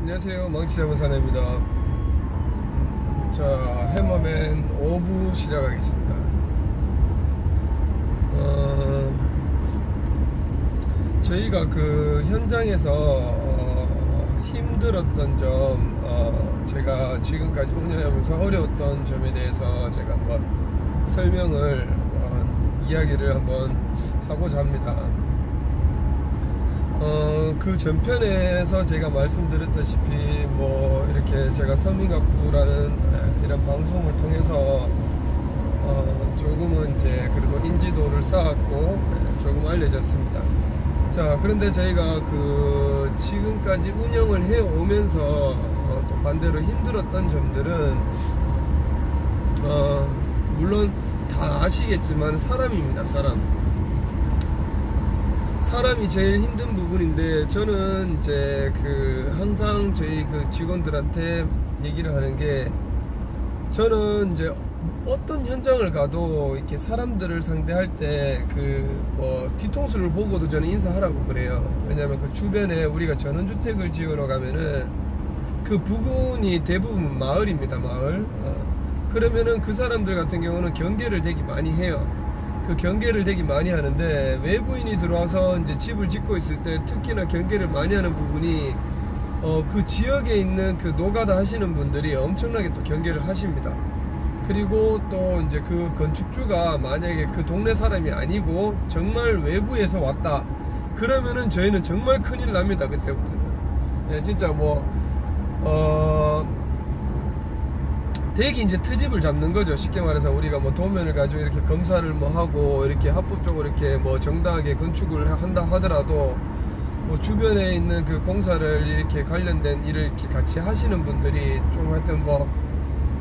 안녕하세요, 망치잡은 사내입니다. 자, 해머맨 5부 시작하겠습니다. 저희가 그 현장에서 힘들었던 점, 제가 지금까지 운영하면서 어려웠던 점에 대해서 제가 한번 설명을 이야기를 한번 하고자 합니다. 그 전편에서 제가 말씀드렸다시피 뭐 이렇게 제가 서민가꾸라는 이런 방송을 통해서 조금은 이제 그래도 인지도를 쌓았고 조금 알려졌습니다. 자, 그런데 저희가 그 지금까지 운영을 해 오면서 또 반대로 힘들었던 점들은 물론 다 아시겠지만 사람입니다. 사람이 제일 힘든 부분인데, 저는 이제 그 항상 저희 그 직원들한테 얘기를 하는 게, 저는 이제 어떤 현장을 가도 이렇게 사람들을 상대할 때 그 뒤통수를 보고도 저는 인사하라고 그래요. 왜냐면 그 주변에 우리가 전원주택을 지으러 가면은 그 부근이 대부분 마을입니다. 마을. 그러면은 그 사람들 같은 경우는 경계를 되게 많이 해요. 그 경계를 되게 많이 하는데, 외부인이 들어와서 이제 집을 짓고 있을 때 특히나 경계를 많이 하는 부분이 그 지역에 있는 그 노가다 하시는 분들이 엄청나게 또 경계를 하십니다. 그리고 또 이제 그 건축주가 만약에 그 동네 사람이 아니고 정말 외부에서 왔다 그러면은 저희는 정말 큰일 납니다. 그때부터는. 예, 진짜 되게 이제 트집을 잡는 거죠. 쉽게 말해서 우리가 뭐 도면을 가지고 이렇게 검사를 뭐 하고 이렇게 합법적으로 이렇게 뭐 정당하게 건축을 한다 하더라도 뭐 주변에 있는 그 공사를 이렇게 관련된 일을 이렇게 같이 하시는 분들이 좀 하여튼 뭐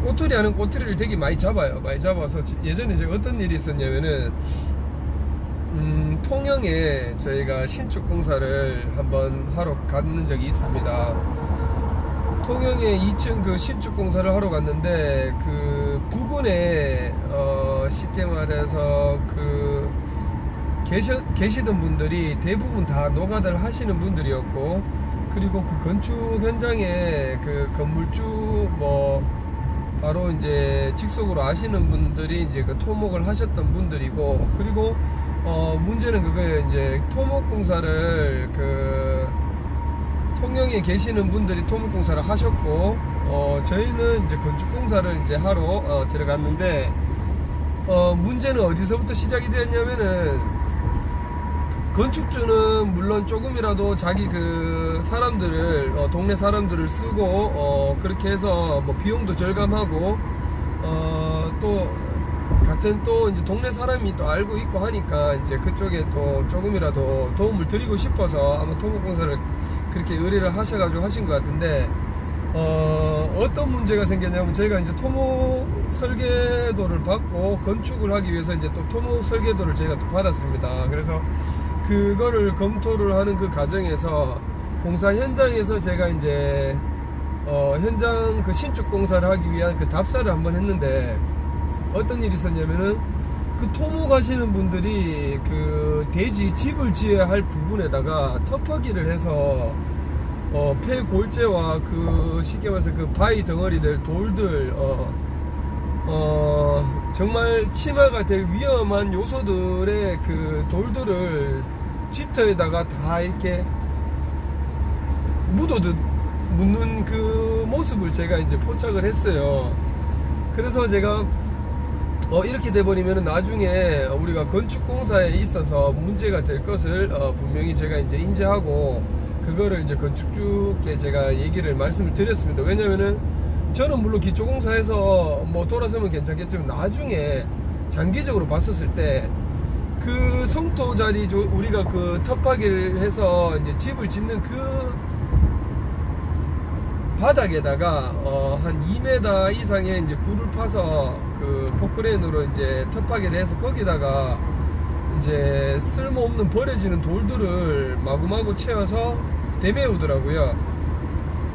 꼬투리 하는 꼬투리를 되게 많이 잡아요. 많이 잡아서 예전에 제가 어떤 일이 있었냐면은 통영에 저희가 신축 공사를 한번 하러 갔는 적이 있습니다. 통영에 2층 그 신축 공사를 하러 갔는데, 그 부근에 쉽게 말해서 그 계시던 분들이 대부분 다 노가다를 하시는 분들이었고, 그리고 그 건축 현장에 그 건물주 뭐 바로 이제 직속으로 아시는 분들이 이제 그 토목을 하셨던 분들이고, 그리고 문제는 그거예요. 이제 토목공사를 그 통영에 계시는 분들이 토목공사를 하셨고, 저희는 이제 건축공사를 이제 하러 들어갔는데, 문제는 어디서부터 시작이 되었냐면은, 건축주는 물론 조금이라도 자기 그 사람들을 동네 사람들을 쓰고 그렇게 해서 뭐 비용도 절감하고 또 같은 또 이제 동네 사람이 또 알고 있고 하니까 이제 그쪽에 또 조금이라도 도움을 드리고 싶어서 아마 토목공사를 그렇게 의뢰를 하셔가지고 하신 것 같은데, 어떤 문제가 생겼냐면, 저희가 이제 토목 설계도를 받고 건축을 하기 위해서 이제 또 토목 설계도를 저희가 또 받았습니다. 그래서 그거를 검토를 하는 그 과정에서 공사 현장에서 제가 이제 현장 그 신축 공사를 하기 위한 그 답사를 한번 했는데, 어떤 일이 있었냐면은, 그 토목하시는 분들이 그 대지 집을 지어야 할 부분에다가 터프기를 해서 폐골재와 그 쉽게 말해서 그 바위 덩어리들 돌들 정말 침하가 될 위험한 요소들의 그 돌들을 집터에다가 다 이렇게 묻는 그 모습을 제가 이제 포착을 했어요. 그래서 제가 이렇게 돼버리면 나중에 우리가 건축공사에 있어서 문제가 될 것을 분명히 제가 이제 인지하고, 그거를 이제 건축주께 제가 얘기를 말씀을 드렸습니다. 왜냐면은 저는 물론 기초공사에서 뭐 돌아서면 괜찮겠지만, 나중에 장기적으로 봤었을 때 그 성토 자리 우리가 그 텃밭을 해서 이제 집을 짓는 그 바닥에다가 한 2m 이상의 이제 굴을 파서 그 포크레인으로 이제 텃밭을 해서 거기다가 이제 쓸모없는 버려지는 돌들을 마구마구 채워서 대메우더라고요.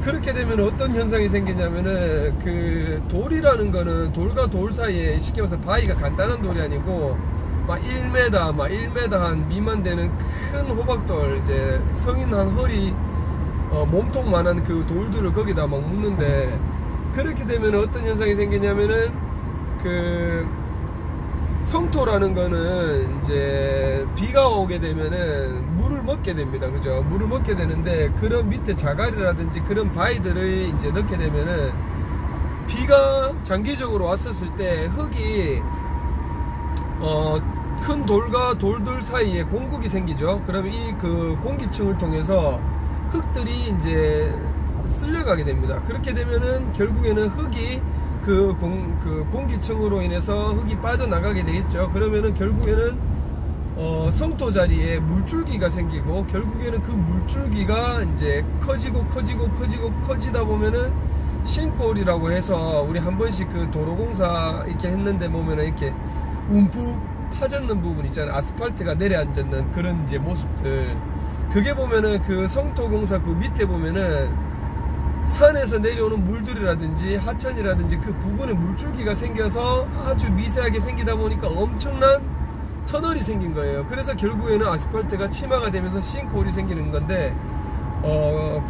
그렇게 되면 어떤 현상이 생기냐면은, 그 돌이라는 거는 돌과 돌 사이에 쉽게 말해서 바위가 간단한 돌이 아니고 막 1m 한 미만 되는 큰 호박돌, 이제 성인 한 허리 몸통만한 그 돌들을 거기다 막 묻는데, 그렇게 되면 어떤 현상이 생기냐면은 그 성토라는 거는 이제 비가 오게 되면은 물을 먹게 됩니다. 그죠? 물을 먹게 되는데, 그런 밑에 자갈이라든지 그런 바위들을 이제 넣게 되면은 비가 장기적으로 왔었을 때 흙이 큰 돌과 돌들 사이에 공국이 생기죠. 그러면 이 그 공기층을 통해서 흙들이 이제 쓸려가게 됩니다. 그렇게 되면은 결국에는 흙이 그 공기층으로 인해서 흙이 빠져나가게 되겠죠. 그러면은 결국에는 성토 자리에 물줄기가 생기고, 결국에는 그 물줄기가 이제 커지다 보면은 싱크홀이라고 해서, 우리 한 번씩 그 도로공사 이렇게 했는데 보면은 이렇게 움푹 파졌는 부분 있잖아요. 아스팔트가 내려앉는 그런 이제 모습들. 그게 보면은 그 성토공사 그 밑에 보면은 산에서 내려오는 물들이라든지 하천이라든지 그 부분에 물줄기가 생겨서 아주 미세하게 생기다 보니까 엄청난 터널이 생긴 거예요. 그래서 결국에는 아스팔트가 침하가 되면서 싱크홀이 생기는 건데,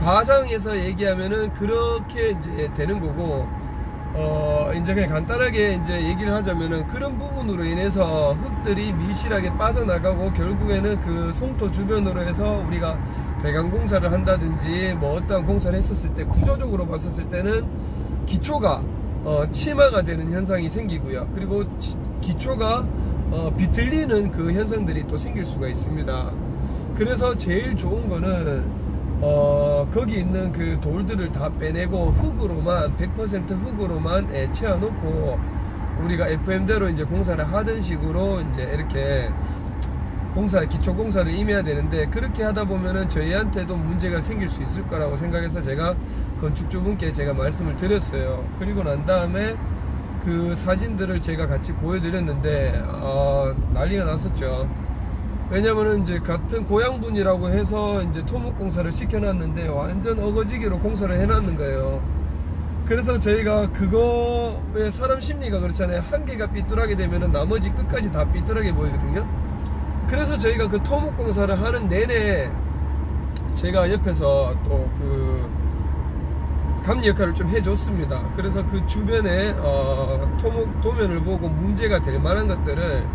과장해서 얘기하면은 그렇게 이제 되는 거고, 이제 그냥 간단하게 이제 얘기를 하자면은, 그런 부분으로 인해서 흙들이 밀실하게 빠져나가고, 결국에는 그 송토 주변으로 해서 우리가 배관 공사를 한다든지 뭐 어떠한 공사를 했었을 때 구조적으로 봤었을 때는 기초가 침하가 되는 현상이 생기고요. 그리고 기초가 비틀리는 그 현상들이 또 생길 수가 있습니다. 그래서 제일 좋은 거는 거기 있는 그 돌들을 다 빼내고 흙으로만 100% 흙으로만 채워놓고 우리가 FM대로 이제 공사를 하던 식으로 이제 이렇게 기초 공사를 임해야 되는데, 그렇게 하다 보면은 저희한테도 문제가 생길 수 있을 거라고 생각해서 제가 건축주분께 제가 말씀을 드렸어요. 그리고 난 다음에 그 사진들을 제가 같이 보여드렸는데 난리가 났었죠. 왜냐면은 이제 같은 고향분이라고 해서 이제 토목 공사를 시켜놨는데 완전 어거지기로 공사를 해놨는 거예요. 그래서 저희가 그거에 사람 심리가 그렇잖아요. 한 개가 삐뚤하게 되면은 나머지 끝까지 다 삐뚤하게 보이거든요. 그래서 저희가 그 토목 공사를 하는 내내 제가 옆에서 또 그 감리 역할을 좀 해줬습니다. 그래서 그 주변에 토목 도면을 보고 문제가 될 만한 것들을,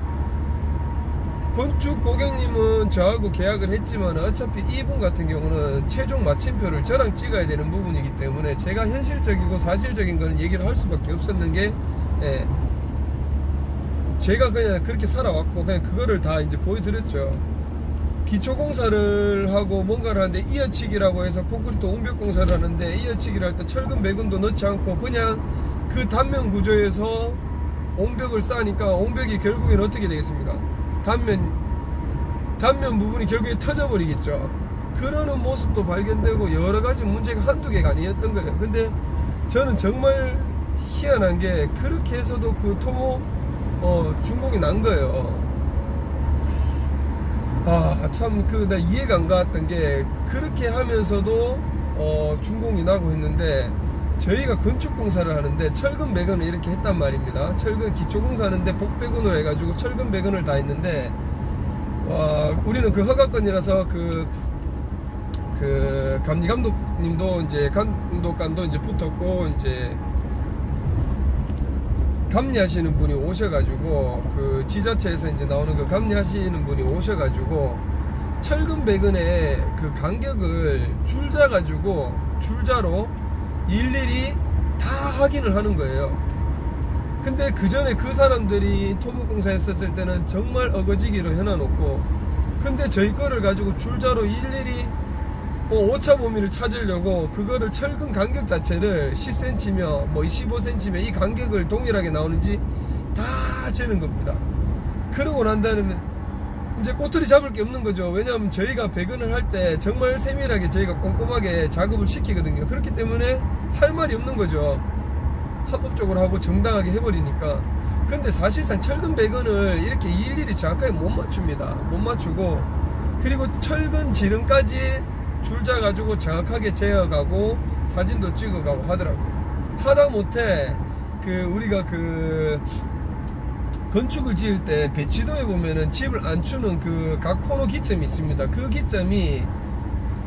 건축 고객님은 저하고 계약을 했지만 어차피 이분 같은 경우는 최종 마침표를 저랑 찍어야 되는 부분이기 때문에 제가 현실적이고 사실적인 거는 얘기를 할 수밖에 없었는 게, 제가 그냥 그렇게 살아왔고 그냥 그거를 다 이제 보여드렸죠. 기초공사를 하고 뭔가를 하는데, 이어치기라고 해서 콘크리트 온벽 공사를 하는데 이어치기를 할 때 철근 배근도 넣지 않고 그냥 그 단면 구조에서 온벽을 쌓으니까 온벽이 결국엔 어떻게 되겠습니까? 단면 부분이 결국에 터져버리겠죠. 그러는 모습도 발견되고 여러가지 문제가 한두 개가 아니었던 거예요. 근데 저는 정말 희한한 게, 그렇게 해서도 그 토목 준공이 난 거예요. 참 나 이해가 안 갔던 게, 그렇게 하면서도 준공이 나고 했는데, 저희가 건축공사를 하는데 철근 배근을 이렇게 했단 말입니다. 철근 기초공사 하는데 복배근으로 해가지고 철근 배근을 다 했는데, 우리는 그 허가건이라서 그 감리 감독님도 이제 감독관도 이제 붙었고, 이제 감리하시는 분이 오셔가지고, 그 지자체에서 이제 나오는 그 감리하시는 분이 오셔가지고 철근 배근의 그 간격을 줄자로 일일이 다 확인을 하는 거예요. 근데 그 전에 그 사람들이 토목공사 했었을 때는 정말 어거지기로 해놔놓고, 근데 저희 거를 가지고 줄자로 일일이 오차 범위를 찾으려고 그거를 철근 간격 자체를 10cm며 뭐 15cm며 이 간격을 동일하게 나오는지 다 재는 겁니다. 그러고 난 다음에 이제 꼬투리 잡을 게 없는 거죠. 왜냐하면 저희가 배근을 할 때 정말 세밀하게 저희가 꼼꼼하게 작업을 시키거든요. 그렇기 때문에 할 말이 없는 거죠. 합법적으로 하고 정당하게 해버리니까. 근데 사실상 철근 배근을 이렇게 일일이 정확하게 못 맞춥니다. 못 맞추고, 그리고 철근 지름까지 줄자 가지고 정확하게 재어가고 사진도 찍어가고 하더라고요. 하다못해 우리가 건축을 지을 때 배치도에 보면은 집을 안 추는 그 각 코너 기점이 있습니다. 그 기점이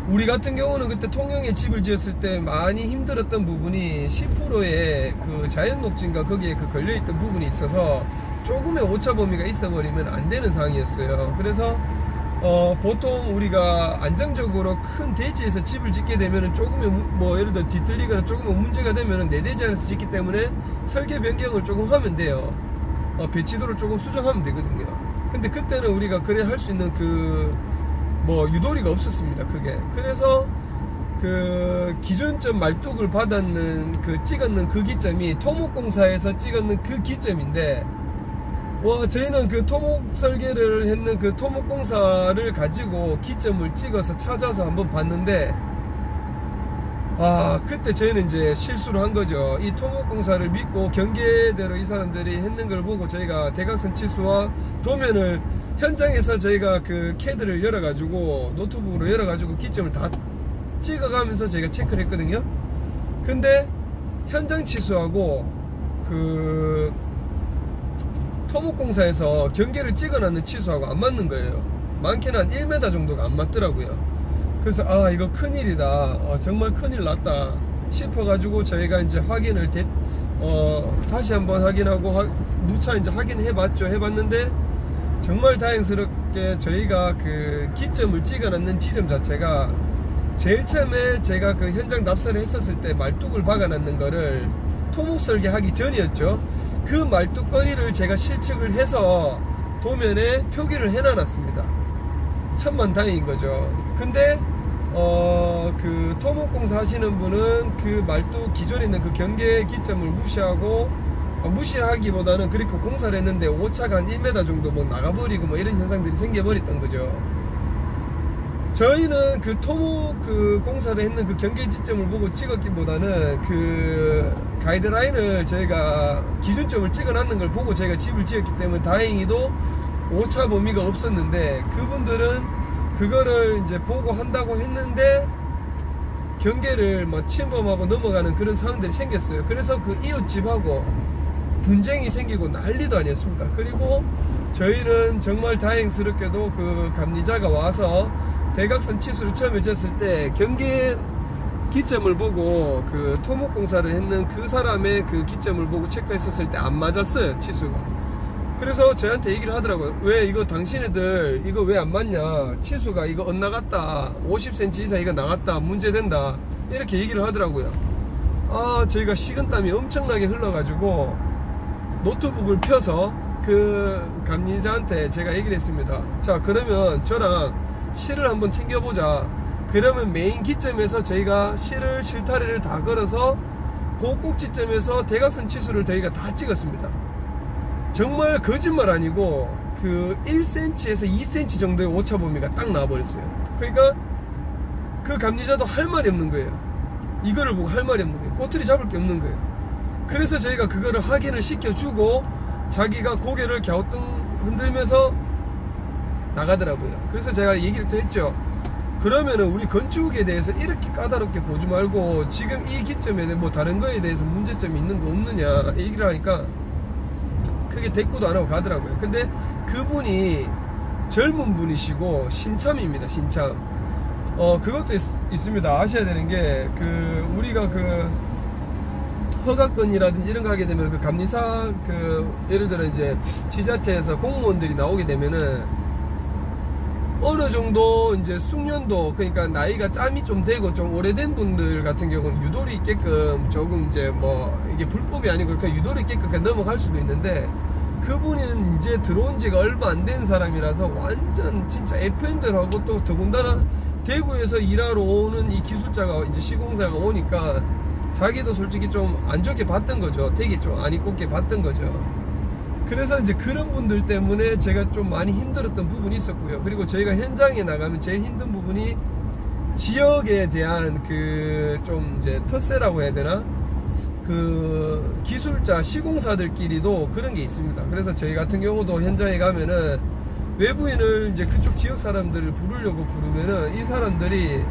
우리 같은 경우는 그때 통영에 집을 지었을 때 많이 힘들었던 부분이 10%의 그 자연녹진과 거기에 그 걸려있던 부분이 있어서 조금의 오차 범위가 있어버리면 안 되는 상황이었어요. 그래서 보통 우리가 안정적으로 큰 대지에서 집을 짓게 되면은 조금의 뭐 예를 들어 뒤틀리거나 조금의 문제가 되면은 내 대지 안에서 짓기 때문에 설계 변경을 조금 하면 돼요. 배치도를 조금 수정하면 되거든요. 근데 그때는 우리가 그래 할 수 있는 그 뭐 유도리가 없었습니다. 그게. 그래서 그 기준점 말뚝을 받았는 그 찍었는 그 기점이 토목공사에서 찍었는 그 기점인데, 저희는 그 토목 설계를 했는 그 토목공사를 가지고 기점을 찍어서 찾아서 한번 봤는데, 그때 저희는 이제 실수를 한 거죠. 이 토목공사를 믿고 경계대로 이 사람들이 했는 걸 보고 저희가 대각선 치수와 도면을 현장에서 저희가 그 캐드를 열어가지고 노트북으로 열어가지고 기점을 다 찍어가면서 저희가 체크를 했거든요. 근데 현장 치수하고 그 토목공사에서 경계를 찍어놨는 치수하고 안 맞는 거예요. 많게는 한 1m 정도가 안 맞더라고요. 그래서 이거 큰일이다, 정말 큰일 났다 싶어가지고 저희가 이제 확인을 다시 한번 확인하고 누차 이제 확인해봤죠. 해봤는데 정말 다행스럽게 저희가 그 기점을 찍어놨는 지점 자체가 제일 처음에 제가 그 현장 답사를 했었을 때 말뚝을 박아놨는 거를 토목 설계하기 전이었죠. 그 말뚝거리를 제가 실측을 해서 도면에 표기를 해놔놨습니다. 천만다행인 거죠. 근데 그 토목공사 하시는 분은 그 말뚝 기존에 있는 그 경계 기점을 무시하기보다는 그렇게 공사를 했는데 오차가 한 1m 정도 뭐 나가버리고 뭐 이런 현상들이 생겨버렸던 거죠. 저희는 그 토목 그 공사를 했는 그 경계 지점을 보고 찍었기보다는 그 가이드라인을 저희가 기준점을 찍어놨는 걸 보고 저희가 집을 지었기 때문에 다행히도 오차 범위가 없었는데, 그분들은 그거를 이제 보고 한다고 했는데 경계를 막 침범하고 넘어가는 그런 상황들이 생겼어요. 그래서 그 이웃집하고 분쟁이 생기고 난리도 아니었습니다. 그리고 저희는 정말 다행스럽게도 그 감리자가 와서 대각선 치수를 처음에 쟀을 때 경계 기점을 보고 그 토목공사를 했는 그 사람의 그 기점을 보고 체크했었을 때 안 맞았어요, 치수가. 그래서 저한테 얘기를 하더라고요. 왜 이거 당신네들 이거 왜 안 맞냐, 치수가 이거 엇나갔다, 50cm 이상 이거 나갔다, 문제된다, 이렇게 얘기를 하더라고요. 저희가 식은땀이 엄청나게 흘러가지고 노트북을 펴서 그 감리자한테 제가 얘기를 했습니다. 자, 그러면 저랑 실을 한번 튕겨보자. 그러면 메인 기점에서 저희가 실타래를 다 걸어서 그 꼭지점에서 대각선 치수를 저희가 다 찍었습니다. 정말 거짓말 아니고 그 1cm에서 2cm 정도의 오차 범위가 딱 나와버렸어요. 그러니까 그 감리자도 할 말이 없는 거예요. 이거를 보고 할 말이 없는 거예요. 꼬투리 잡을 게 없는 거예요. 그래서 저희가 그거를 확인을 시켜주고 자기가 고개를 갸우뚱 흔들면서 나가더라고요. 그래서 제가 얘기를 또 했죠. 그러면은 우리 건축에 대해서 이렇게 까다롭게 보지 말고 지금 이 기점에 뭐 다른 거에 대해서 문제점이 있는 거 없느냐 얘기를 하니까 그게 대꾸도 안 하고 가더라고요. 근데 그분이 젊은 분이시고 신참입니다. 신참. 그것도 있습니다. 아셔야 되는 게 그 우리가 그 허가건이라든지 이런 거 하게 되면 그 감리사 그 예를 들어 이제 지자체에서 공무원들이 나오게 되면은 어느 정도 이제 숙련도, 그러니까 나이가 짬이 좀 되고 좀 오래된 분들 같은 경우는 유도리 있게끔 조금 이제 뭐 이게 불법이 아니고 그냥 유도리 있게끔 그냥 넘어갈 수도 있는데, 그분은 이제 들어온 지가 얼마 안 된 사람이라서 완전 진짜 FM들하고 또 더군다나 대구에서 일하러 오는 이 기술자가 이제 시공사가 오니까 자기도 솔직히 좀 안 좋게 봤던 거죠. 되게 좀 안 이롭게 봤던 거죠. 그래서 이제 그런 분들 때문에 제가 좀 많이 힘들었던 부분이 있었고요. 그리고 저희가 현장에 나가면 제일 힘든 부분이 지역에 대한 그 좀 이제 텃세라고 해야 되나? 그 기술자 시공사들끼리도 그런 게 있습니다. 그래서 저희 같은 경우도 현장에 가면은 외부인을 이제 그쪽 지역 사람들을 부르려고 부르면은 이 사람들이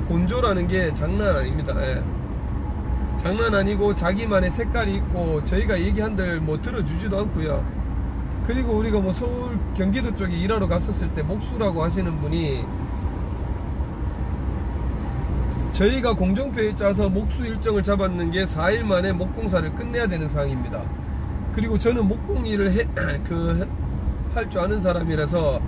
곤조라는 게 장난 아닙니다. 예. 장난 아니고 자기만의 색깔이 있고 저희가 얘기한들 뭐 들어주지도 않고요. 그리고 우리가 뭐 서울 경기도 쪽에 일하러 갔었을 때 목수라고 하시는 분이 저희가 공정표에 짜서 목수 일정을 잡았는 게 4일 만에 목공사를 끝내야 되는 상황입니다. 그리고 저는 목공일을 할 줄 아는 사람이라서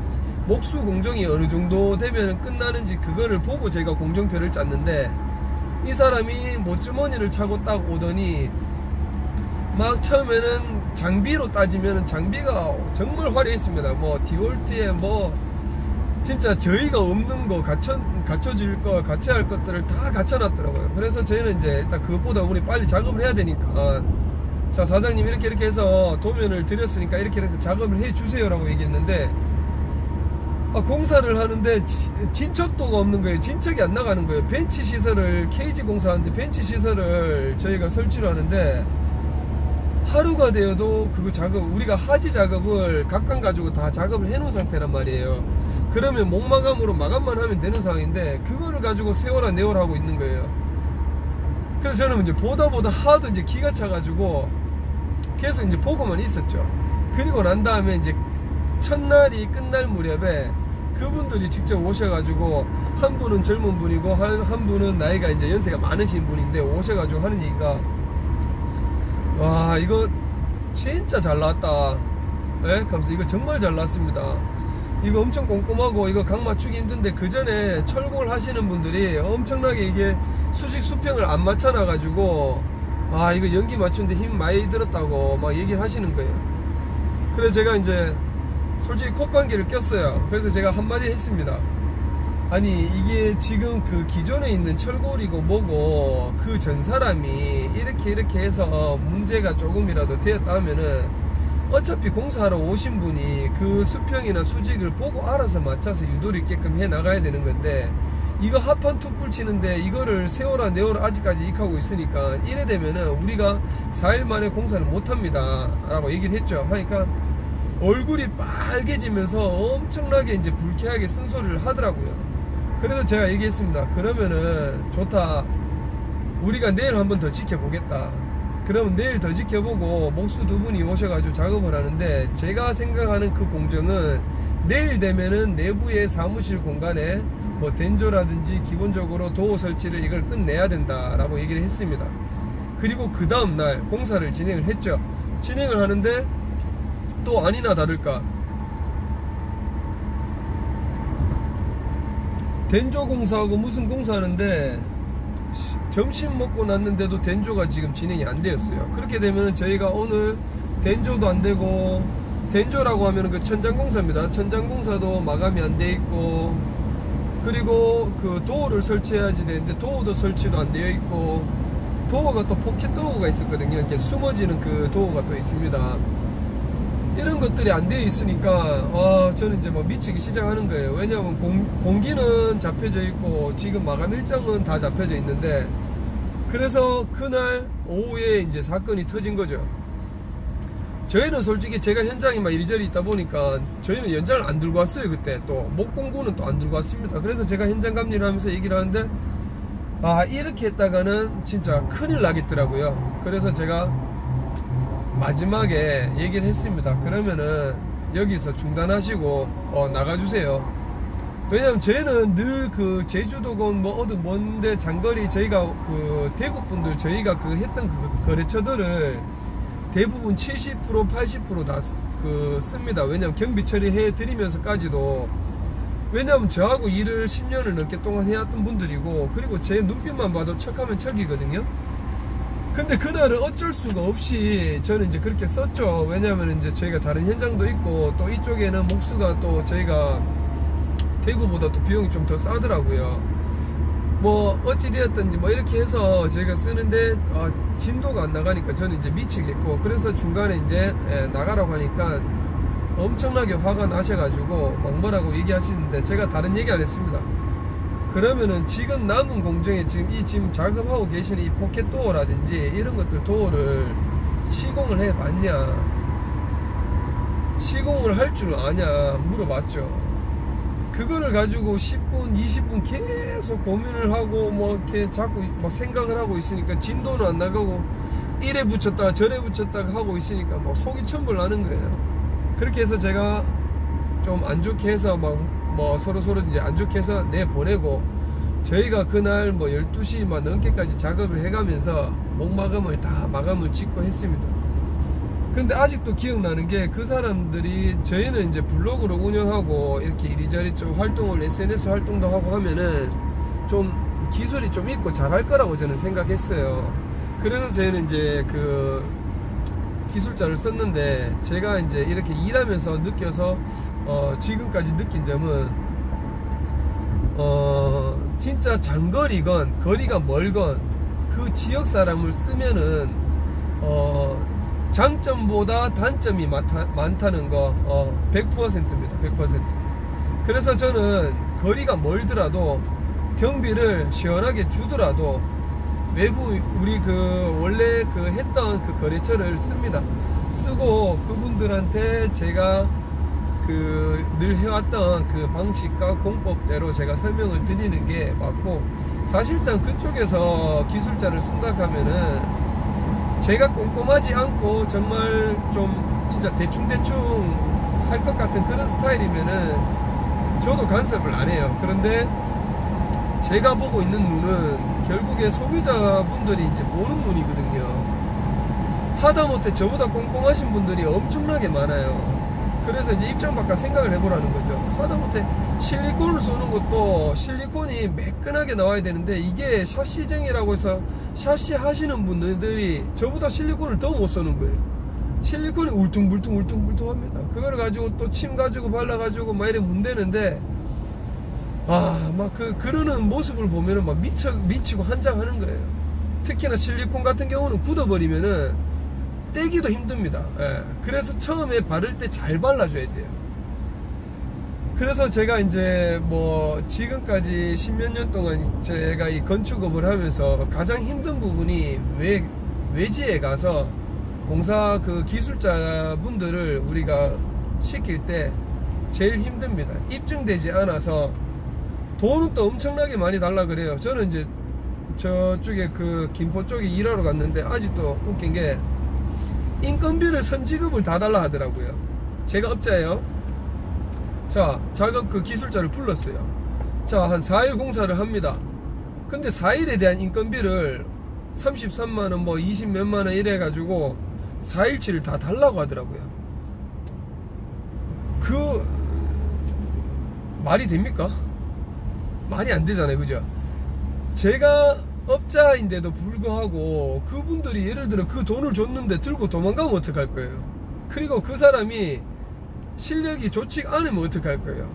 목수 공정이 어느 정도 되면 끝나는지 그거를 보고 제가 공정표를 짰는데, 이 사람이 못주머니를 차고 딱 오더니 막 처음에는 장비로 따지면 장비가 정말 화려했습니다. 뭐 디올트에 뭐 진짜 저희가 없는 거 갖춰질 거 갖춰야 할 것들을 다 갖춰놨더라고요. 그래서 저희는 이제 일단 그것보다 우리 빨리 작업을 해야 되니까, 자 사장님 이렇게 해서 도면을 드렸으니까 이렇게 작업을 해 주세요 라고 얘기했는데, 공사를 하는데 진척도가 없는 거예요. 진척이 안 나가는 거예요. 벤치 시설을, 케이지 공사하는데 벤치 시설을 저희가 설치를 하는데 하루가 되어도 그거 우리가 하지 작업을 각각 가지고 다 작업을 해 놓은 상태란 말이에요. 그러면 목마감으로 마감만 하면 되는 상황인데 그거를 가지고 세워라 내워라 하고 있는 거예요. 그래서 저는 이제 보다 하도 이제 기가 차가지고 계속 이제 보고만 있었죠. 그리고 난 다음에 이제 첫날이 끝날 무렵에 그분들이 직접 오셔가지고, 한 분은 젊은 분이고 한 분은 나이가 이제 연세가 많으신 분인데 오셔가지고 하는 얘기가, 와 이거 진짜 잘 나왔다. 예? 하면서 이거 정말 잘 나왔습니다. 이거 엄청 꼼꼼하고 이거 각 맞추기 힘든데 그 전에 철골 하시는 분들이 엄청나게 이게 수직 수평을 안 맞춰놔가지고 이거 연기 맞추는데 힘 많이 들었다고 막 얘기를 하시는 거예요. 그래서 제가 이제 솔직히 콧방귀를 꼈어요. 그래서 제가 한마디 했습니다. 아니 이게 지금 그 기존에 있는 철골이고 뭐고 그 전 사람이 이렇게 해서 문제가 조금이라도 되었다 하면은 어차피 공사하러 오신 분이 그 수평이나 수직을 보고 알아서 맞춰서 유도리 있게끔 해 나가야 되는 건데, 이거 합판 투풀 치는데 이거를 세워라 내워라 아직까지 익하고 있으니까 이래 되면은 우리가 4일 만에 공사를 못합니다 라고 얘기를 했죠. 하니까 얼굴이 빨개지면서 엄청나게 이제 불쾌하게 쓴소리를 하더라고요. 그래서 제가 얘기했습니다. 그러면은 좋다, 우리가 내일 한번 더 지켜보겠다. 그러면 내일 더 지켜보고 목수 두 분이 오셔가지고 작업을 하는데, 제가 생각하는 그 공정은 내일 되면은 내부의 사무실 공간에 뭐 den조라든지 기본적으로 도어 설치를 이걸 끝내야 된다 라고 얘기를 했습니다. 그리고 그 다음날 공사를 진행을 했죠. 진행을 하는데 또 아니나 다를까 den조 공사하고 무슨 공사하는데 점심 먹고 났는데도 den조가 지금 진행이 안 되었어요. 그렇게 되면 저희가 오늘 den조도 안 되고, den조라고 하면 그 천장공사입니다. 천장공사도 마감이 안 돼 있고, 그리고 그 도어를 설치해야지 되는데 도어도 설치도 안 되어 있고, 도어가 또 포켓 도어가 있었거든요. 이렇게 숨어지는 그 도어가 또 있습니다. 이런 것들이 안 되어 있으니까 저는 이제 뭐 미치기 시작하는 거예요. 왜냐하면 공기는 잡혀져 있고 지금 마감 일정은 다 잡혀져 있는데, 그래서 그날 오후에 이제 사건이 터진 거죠. 저희는 솔직히 제가 현장에 막 이리저리 있다 보니까 저희는 연장을 안 들고 왔어요. 그때 또 목공구는 또 안 들고 왔습니다. 그래서 제가 현장 감리를 하면서 얘기를 하는데, 이렇게 했다가는 진짜 큰일 나겠더라고요. 그래서 제가 마지막에 얘기를 했습니다. 그러면은 여기서 중단하시고 나가주세요. 왜냐면 저희는 늘 그 제주도건 뭐 어디 먼데 장거리 저희가 그 대구분들 저희가 그 했던 그 거래처들을 대부분 70% 80% 다 씁니다. 왜냐면 경비 처리해 드리면서까지도, 왜냐면 저하고 일을 10년을 넘게 동안 해왔던 분들이고, 그리고 제 눈빛만 봐도 척하면 척이거든요. 근데 그날은 어쩔 수가 없이 저는 이제 그렇게 썼죠. 왜냐면 이제 저희가 다른 현장도 있고, 또 이쪽에는 목수가 또 저희가 대구보다 또 비용이 좀 더 싸더라고요. 뭐 어찌되었든지 뭐 이렇게 해서 저희가 쓰는데 진도가 안 나가니까 저는 이제 미치겠고, 그래서 중간에 이제 나가라고 하니까 엄청나게 화가 나셔가지고 막 뭐라고 얘기하시는데, 제가 다른 얘기 안 했습니다. 그러면은 지금 남은 공정에 지금 작업하고 계시는 이 포켓 도어라든지 이런 것들 도어를 시공을 해봤냐, 시공을 할 줄 아냐 물어봤죠. 그거를 가지고 10분 20분 계속 고민을 하고 뭐 이렇게 자꾸 막 생각을 하고 있으니까 진도는 안 나가고, 이래 붙였다가 저래 붙였다가 하고 있으니까 뭐 속이 천불 나는 거예요. 그렇게 해서 제가 좀 안 좋게 해서 막 뭐 서로 이제 안 좋게 해서 내보내고, 저희가 그날 뭐 12시만 넘게까지 작업을 해가면서 목마감을 다 마감을 짓고 했습니다. 근데 아직도 기억나는 게 그 사람들이 저희는 이제 블로그를 운영하고 이렇게 이리저리 좀 활동을 SNS 활동도 하고 하면은 좀 기술이 좀 있고 잘할 거라고 저는 생각했어요. 그래서 저희는 이제 그 기술자를 썼는데 제가 이제 이렇게 일하면서 느껴서 지금까지 느낀 점은 진짜 장거리건 거리가 멀건 그 지역 사람을 쓰면은 장점보다 단점이 많다는 거 100%입니다. 100%. 그래서 저는 거리가 멀더라도 경비를 시원하게 주더라도 외부 우리 그 원래 그 했던 그 거래처를 씁니다. 쓰고 그분들한테 제가 그 늘 해왔던 그 방식과 공법대로 제가 설명을 드리는 게 맞고, 사실상 그쪽에서 기술자를 쓴다 하면은 제가 꼼꼼하지 않고 정말 좀 진짜 대충대충 할 것 같은 그런 스타일이면은 저도 간섭을 안 해요. 그런데 제가 보고 있는 눈은 결국에 소비자분들이 이제 보는 눈이거든요. 하다못해 저보다 꼼꼼하신 분들이 엄청나게 많아요. 그래서 이제 입장 바꿔 생각을 해보라는 거죠. 하다못해 실리콘을 쏘는 것도 실리콘이 매끈하게 나와야 되는데 이게 샤시쟁이라고 해서 샤시 하시는 분들이 저보다 실리콘을 더 못 쏘는 거예요. 실리콘이 울퉁불퉁 합니다. 그걸 가지고 또 침 가지고 발라가지고 막 이래 문대는데 막 그러는 모습을 보면은 막 미치고 한장하는 거예요. 특히나 실리콘 같은 경우는 굳어버리면은 떼기도 힘듭니다. 예. 그래서 처음에 바를 때 잘 발라줘야 돼요. 그래서 제가 이제 뭐 지금까지 10몇 년 동안 제가 이 건축업을 하면서 가장 힘든 부분이 외지에 가서 공사 그 기술자 분들을 우리가 시킬 때 제일 힘듭니다. 입증되지 않아서 돈은 또 엄청나게 많이 달라 그래요. 저는 이제 저쪽에 그 김포 쪽에 일하러 갔는데 아직도 웃긴 게 인건비를 선지급을 다 달라 하더라고요. 제가 업자예요. 자, 작업 그 기술자를 불렀어요. 자, 한 4일 공사를 합니다. 근데 4일에 대한 인건비를 33만원 뭐 20 몇만원 이래 가지고 4일치를 다 달라고 하더라고요. 그 말이 됩니까? 말이 안 되잖아요. 그죠? 제가 업자인데도 불구하고 그분들이 예를 들어 그 돈을 줬는데 들고 도망가면 어떡할 거예요? 그리고 그 사람이 실력이 좋지 않으면 어떡할 거예요?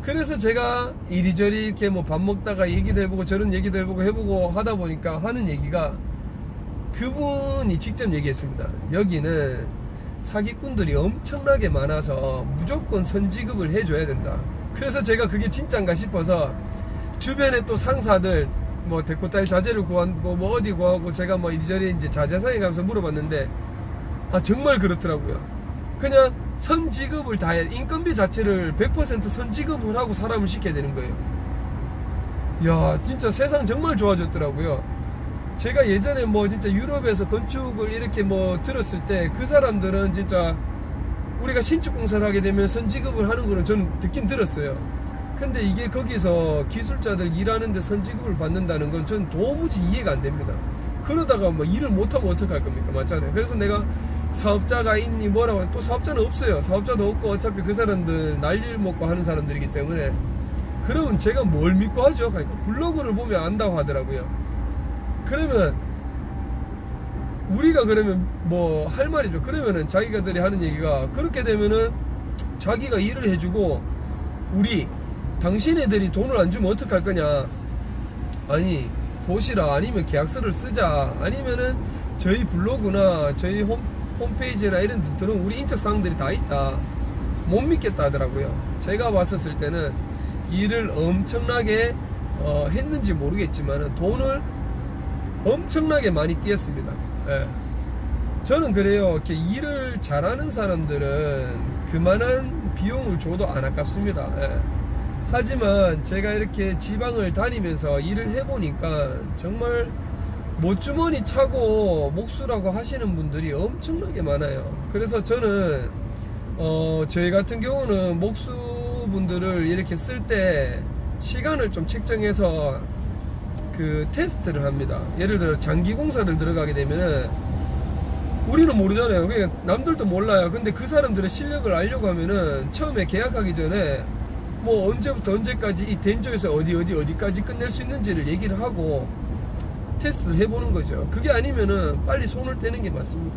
그래서 제가 이리저리 이렇게 뭐 밥 먹다가 얘기도 해보고 저런 얘기도 해보고 하다 보니까 하는 얘기가, 그분이 직접 얘기했습니다. 여기는 사기꾼들이 엄청나게 많아서 무조건 선지급을 해줘야 된다. 그래서 제가 그게 진짠가 싶어서 주변에 또 상사들 뭐 데코타일 자재를 구하고 뭐 어디 구하고 제가 뭐 이리저리 이제 자재상에 가면서 물어봤는데 정말 그렇더라고요. 그냥 선지급을 다 해. 인건비 자체를 100% 선지급을 하고 사람을 시켜야 되는 거예요. 이야, 진짜 세상 정말 좋아졌더라고요. 제가 예전에 뭐 진짜 유럽에서 건축을 이렇게 뭐 들었을 때 그 사람들은 진짜 우리가 신축 공사를 하게 되면 선지급을 하는 거는 저는 듣긴 들었어요. 근데 이게 거기서 기술자들 일하는데 선지급을 받는다는 건 저는 도무지 이해가 안 됩니다. 그러다가 뭐 일을 못하면 어떡할 겁니까? 맞잖아요. 그래서 내가 사업자가 있니 뭐라고, 또 사업자는 없어요. 사업자도 없고 어차피 그 사람들 날일 먹고 하는 사람들이기 때문에 그러면 제가 뭘 믿고 하죠? 그러니까 블로그를 보면 안다고 하더라고요. 그러면 우리가 그러면 뭐 할 말이죠. 그러면은 자기가들이 하는 얘기가, 그렇게 되면은 자기가 일을 해주고 당신네들이 돈을 안 주면 어떡할 거냐? 아니 보시라, 아니면 계약서를 쓰자, 아니면은 저희 블로그나 저희 홈페이지나 이런 데 들은 우리 인적사항들이 다 있다. 못 믿겠다 하더라고요. 제가 봤었을 때는 일을 엄청나게 했는지 모르겠지만 돈을 엄청나게 많이 띄었습니다. 예. 저는 그래요. 이렇게 일을 잘하는 사람들은 그만한 비용을 줘도 안 아깝습니다. 예. 하지만 제가 이렇게 지방을 다니면서 일을 해보니까 정말 못주머니 차고 목수라고 하시는 분들이 엄청나게 많아요. 그래서 저는 저희 같은 경우는 목수분들을 이렇게 쓸 때 시간을 좀 책정해서 그 테스트를 합니다. 예를 들어 장기 공사를 들어가게 되면은 우리는 모르잖아요. 그러니까 남들도 몰라요. 근데 그 사람들의 실력을 알려고 하면은 처음에 계약하기 전에 뭐 언제부터 언제까지 이 den조에서 어디까지 끝낼 수 있는지를 얘기를 하고 테스트를 해보는 거죠. 그게 아니면은 빨리 손을 떼는 게 맞습니다.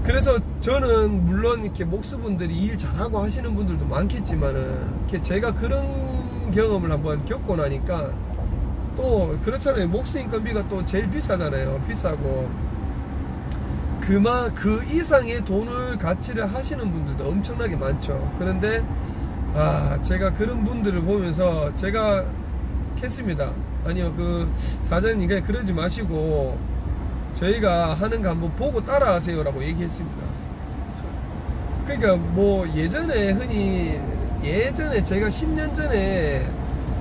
그래서 저는 물론 이렇게 목수분들이 일 잘하고 하시는 분들도 많겠지만은 제가 그런 경험을 한번 겪고 나니까 또 그렇잖아요. 목수 인건비가 또 제일 비싸잖아요. 비싸고 그 이상의 돈을 가치를 하시는 분들도 엄청나게 많죠. 그런데 제가 그런 분들을 보면서 제가 했습니다. 아니요, 그 사장님 그냥 그러지 마시고 저희가 하는 거 한번 보고 따라하세요 라고 얘기했습니다. 그러니까 뭐 예전에 제가 10년 전에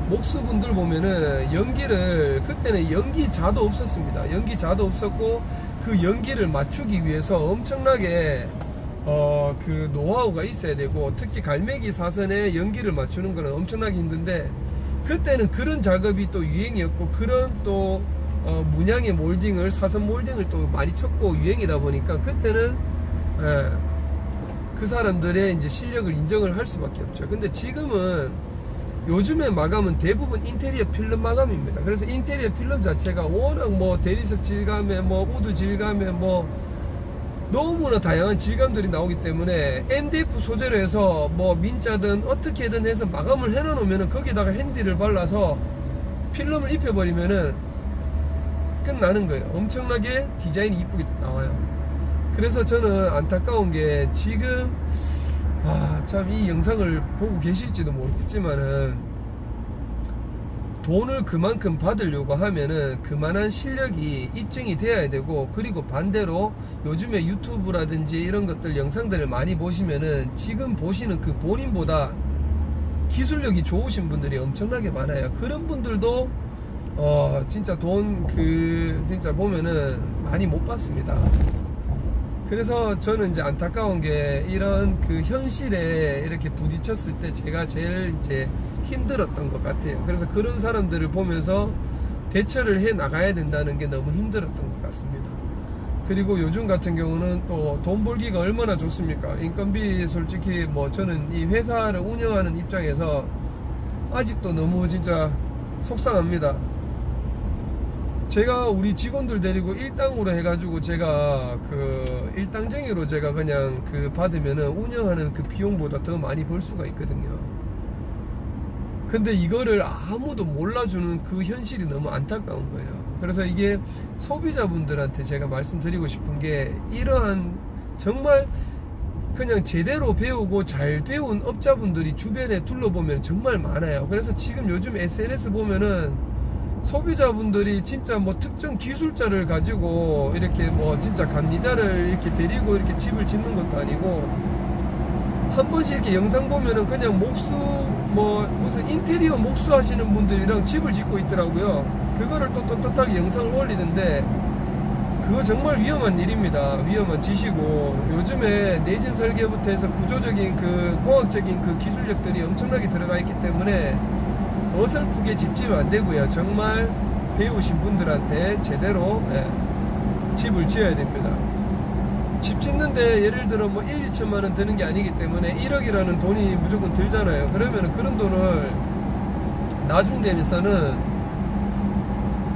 목수분들 보면은 그때는 연기자도 없었습니다. 연기자도 없었고 그 연기를 맞추기 위해서 엄청나게 그 노하우가 있어야 되고, 특히 갈매기 사선에 연기를 맞추는 거는 엄청나게 힘든데, 그때는 그런 작업이 또 유행이었고, 그런 또 문양의 몰딩을, 사선 몰딩을 또 많이 쳤고 유행이다 보니까 그때는 그 사람들의 이제 실력을 인정을 할 수밖에 없죠. 근데 지금은 요즘에 마감은 대부분 인테리어 필름 마감입니다. 그래서 인테리어 필름 자체가 워낙 뭐 대리석 질감에 뭐 우드 질감에 뭐 너무나 다양한 질감들이 나오기 때문에 MDF 소재로 해서 뭐 민자든 어떻게든 해서 마감을 해 놓으면은 거기다가 핸디를 발라서 필름을 입혀버리면은 끝나는 거예요. 엄청나게 디자인이 이쁘게 나와요. 그래서 저는 안타까운 게 지금 참 이 영상을 보고 계실지도 모르겠지만은 돈을 그만큼 받으려고 하면은 그만한 실력이 입증이 되어야 되고, 그리고 반대로 요즘에 유튜브라든지 이런 것들 영상들을 많이 보시면은 지금 보시는 그 본인보다 기술력이 좋으신 분들이 엄청나게 많아요. 그런 분들도 진짜 진짜 보면은 많이 못 받습니다. 그래서 저는 이제 안타까운 게 이런 그 현실에 이렇게 부딪혔을 때 제가 제일 이제 힘들었던 것 같아요. 그래서 그런 사람들을 보면서 대처를 해 나가야 된다는 게 너무 힘들었던 것 같습니다. 그리고 요즘 같은 경우는 또 돈 벌기가 얼마나 좋습니까? 인건비 솔직히 뭐 저는 이 회사를 운영하는 입장에서 아직도 너무 진짜 속상합니다. 제가 우리 직원들 데리고 일당으로 해가지고 제가 그 일당쟁이로 제가 그냥 그 받으면은 운영하는 그 비용보다 더 많이 벌 수가 있거든요. 근데 이거를 아무도 몰라주는 그 현실이 너무 안타까운 거예요. 그래서 이게 소비자분들한테 제가 말씀드리고 싶은 게, 이러한 정말 그냥 제대로 배우고 잘 배운 업자분들이 주변에 둘러보면 정말 많아요. 그래서 지금 요즘 SNS 보면은 소비자분들이 진짜 뭐 특정 기술자를 가지고 이렇게 뭐 진짜 감리자를 이렇게 데리고 이렇게 집을 짓는 것도 아니고, 한 번씩 이렇게 영상 보면은 그냥 뭐 무슨 인테리어 목수 하시는 분들이랑 집을 짓고 있더라고요. 그거를 또 떳떳하게 영상을 올리는데, 그거 정말 위험한 일입니다. 위험한 짓이고, 요즘에 내진 설계부터 해서 구조적인 그 공학적인 그 기술력들이 엄청나게 들어가 있기 때문에 어설프게 집 지으면 안 되고요. 정말 배우신 분들한테 제대로 집을 지어야 됩니다. 집 짓는데 예를 들어 뭐 1, 2천만 원 드는 게 아니기 때문에 1억이라는 돈이 무조건 들잖아요. 그러면 그런 돈을 나중 되면서는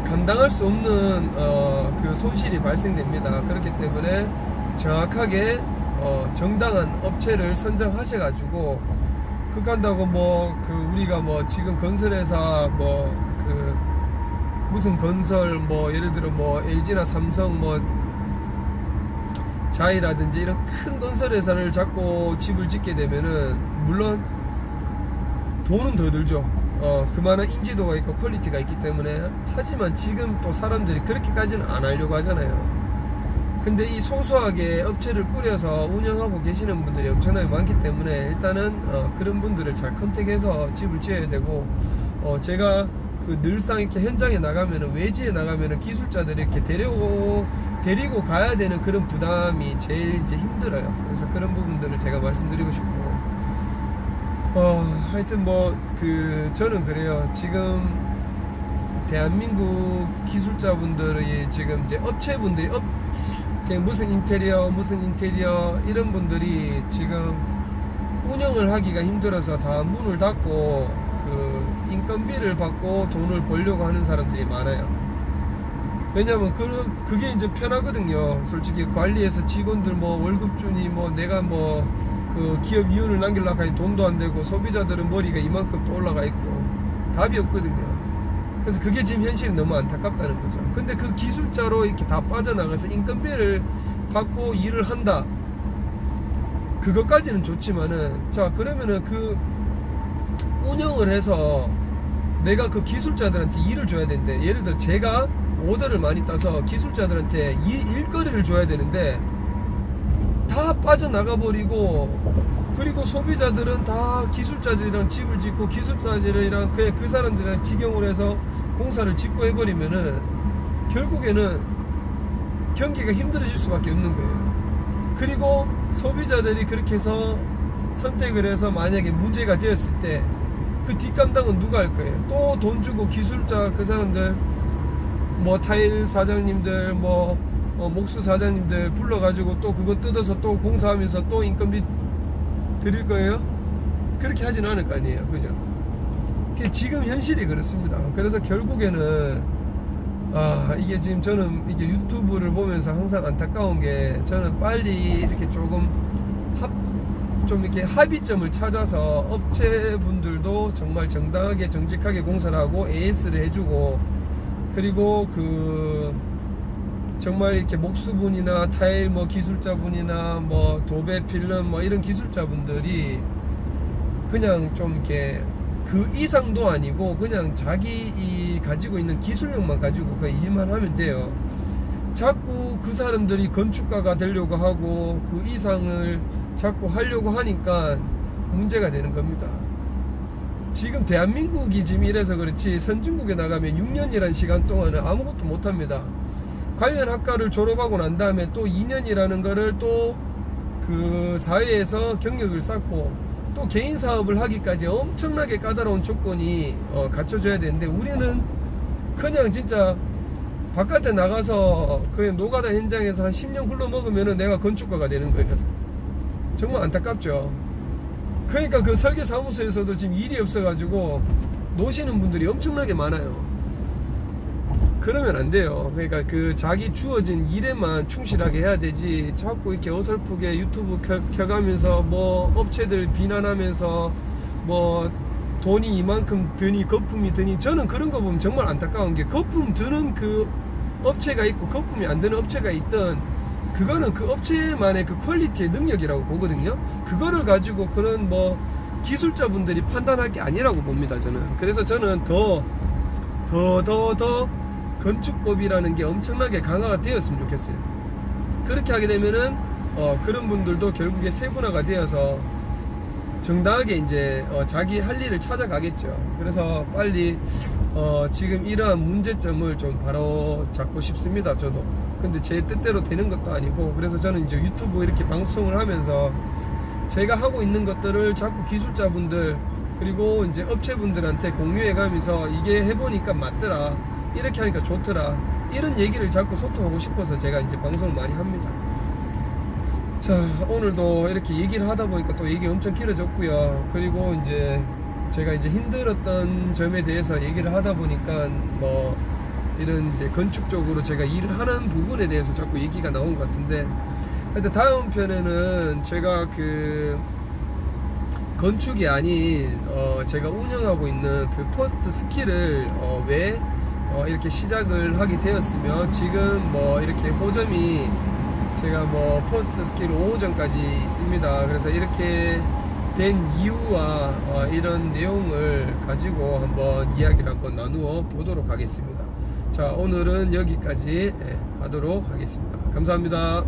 감당할 수 없는 그 손실이 발생됩니다. 그렇기 때문에 정확하게 정당한 업체를 선정하셔 가지고, 그간다고 뭐 그 우리가 뭐 지금 건설회사 뭐 그 무슨 건설 뭐 예를 들어 뭐 LG나 삼성 뭐 자이라든지 이런 큰 건설회사를 잡고 집을 짓게 되면은 물론 돈은 더 들죠. 그만한 인지도가 있고 퀄리티가 있기 때문에. 하지만 지금 또 사람들이 그렇게까지는 안 하려고 하잖아요. 근데 이 소소하게 업체를 꾸려서 운영하고 계시는 분들이 엄청나게 많기 때문에 일단은 그런 분들을 잘 컨택해서 집을 지어야 되고, 제가 그 늘상 이렇게 현장에 나가면은, 외지에 나가면은 기술자들이 이렇게 데리고 가야 되는 그런 부담이 제일 이제 힘들어요. 그래서 그런 부분들을 제가 말씀드리고 싶고, 하여튼 뭐 저는 그래요. 지금 대한민국 기술자분들이 지금 이제 업체분들이 무슨 인테리어 이런 분들이 지금 운영을 하기가 힘들어서 다 문을 닫고 그 인건비를 받고 돈을 벌려고 하는 사람들이 많아요. 왜냐면 그게 이제 편하거든요. 솔직히 관리해서 직원들 뭐 월급 주니 뭐 내가 뭐 그 기업 이윤을 남기려고 하니 돈도 안 되고 소비자들은 머리가 이만큼 또 올라가 있고 답이 없거든요. 그래서 그게 지금 현실이 너무 안타깝다는 거죠. 근데 그 기술자로 이렇게 다 빠져나가서 인건비를 받고 일을 한다, 그것까지는 좋지만은, 자 그러면은 그 운영을 해서 내가 그 기술자들한테 일을 줘야 되는데, 예를 들어 제가 오더를 많이 따서 기술자들한테 일거리를 줘야 되는데 다 빠져나가 버리고, 그리고 소비자들은 다 기술자들이랑 집을 짓고 기술자들이랑 그냥 그 사람들이랑 직영을 해서 공사를 짓고 해버리면은 결국에는 경기가 힘들어질 수밖에 없는 거예요. 그리고 소비자들이 그렇게 해서 선택을 해서 만약에 문제가 되었을 때 그 뒷감당은 누가 할 거예요? 또 돈 주고 기술자 그 사람들 뭐 타일 사장님들 뭐 목수 사장님들 불러가지고 또 그거 뜯어서 또 공사하면서 또 인건비 드릴 거예요? 그렇게 하진 않을 거 아니에요. 그죠? 지금 현실이 그렇습니다. 그래서 결국에는 이게 지금 저는 이게 유튜브를 보면서 항상 안타까운 게, 저는 빨리 이렇게 좀 이렇게 합의점을 찾아서 업체분들도 정말 정당하게 정직하게 공사를 하고 AS를 해주고, 그리고 정말 이렇게 목수분이나 타일 뭐 기술자분이나 뭐 도배 필름 뭐 이런 기술자분들이 그냥 좀 이렇게 그 이상도 아니고 그냥 자기 가지고 있는 기술력만 가지고 그 일만 하면 돼요. 자꾸 그 사람들이 건축가가 되려고 하고 그 이상을 자꾸 하려고 하니까 문제가 되는 겁니다. 지금 대한민국이 지금 이래서 그렇지, 선진국에 나가면 6년이라는 시간 동안은 아무것도 못합니다. 관련 학과를 졸업하고 난 다음에 또 2년이라는 거를 또 그 사회에서 경력을 쌓고 또 개인 사업을 하기까지 엄청나게 까다로운 조건이 갖춰져야 되는데, 우리는 그냥 진짜 바깥에 나가서 그 노가다 현장에서 한 10년 굴러먹으면은 내가 건축가가 되는 거예요. 정말 안타깝죠. 그러니까 그 설계사무소에서도 지금 일이 없어가지고 노시는 분들이 엄청나게 많아요. 그러면 안 돼요. 그러니까 그 자기 주어진 일에만 충실하게 해야 되지, 자꾸 이렇게 어설프게 유튜브 켜가면서 뭐 업체들 비난하면서 뭐 돈이 이만큼 드니 거품이 드니, 저는 그런 거 보면 정말 안타까운 게, 거품 드는 그 업체가 있고 거품이 안 드는 업체가 있던, 그거는 그 업체만의 그 퀄리티의 능력이라고 보거든요. 그거를 가지고 그런 뭐 기술자분들이 판단할 게 아니라고 봅니다, 저는. 그래서 저는 더 건축법이라는 게 엄청나게 강화가 되었으면 좋겠어요. 그렇게 하게 되면은 그런 분들도 결국에 세분화가 되어서 정당하게 이제 자기 할 일을 찾아가겠죠. 그래서 빨리 지금 이러한 문제점을 좀 바로 잡고 싶습니다, 저도. 근데 제 뜻대로 되는 것도 아니고, 그래서 저는 이제 유튜브 이렇게 방송을 하면서 제가 하고 있는 것들을 자꾸 기술자분들 그리고 이제 업체분들한테 공유해 가면서 이게 해보니까 맞더라, 이렇게 하니까 좋더라, 이런 얘기를 자꾸 소통하고 싶어서 제가 이제 방송을 많이 합니다. 자, 오늘도 이렇게 얘기를 하다 보니까 또 얘기 엄청 길어졌고요. 그리고 이제 제가 이제 힘들었던 점에 대해서 얘기를 하다 보니까 뭐 이런 이제 건축적으로 제가 일을 하는 부분에 대해서 자꾸 얘기가 나온 것 같은데, 하여튼 다음 편에는 제가 그 건축이 아닌 제가 운영하고 있는 그 퍼스트 스킬을 왜 이렇게 시작을 하게 되었으며, 지금 뭐 이렇게 호점이 제가 뭐 퍼스트 스킬 5호점까지 있습니다. 그래서 이렇게 된 이유와 이런 내용을 가지고 한번 이야기를 한번 나누어 보도록 하겠습니다. 자, 오늘은 여기까지 하도록 하겠습니다. 감사합니다.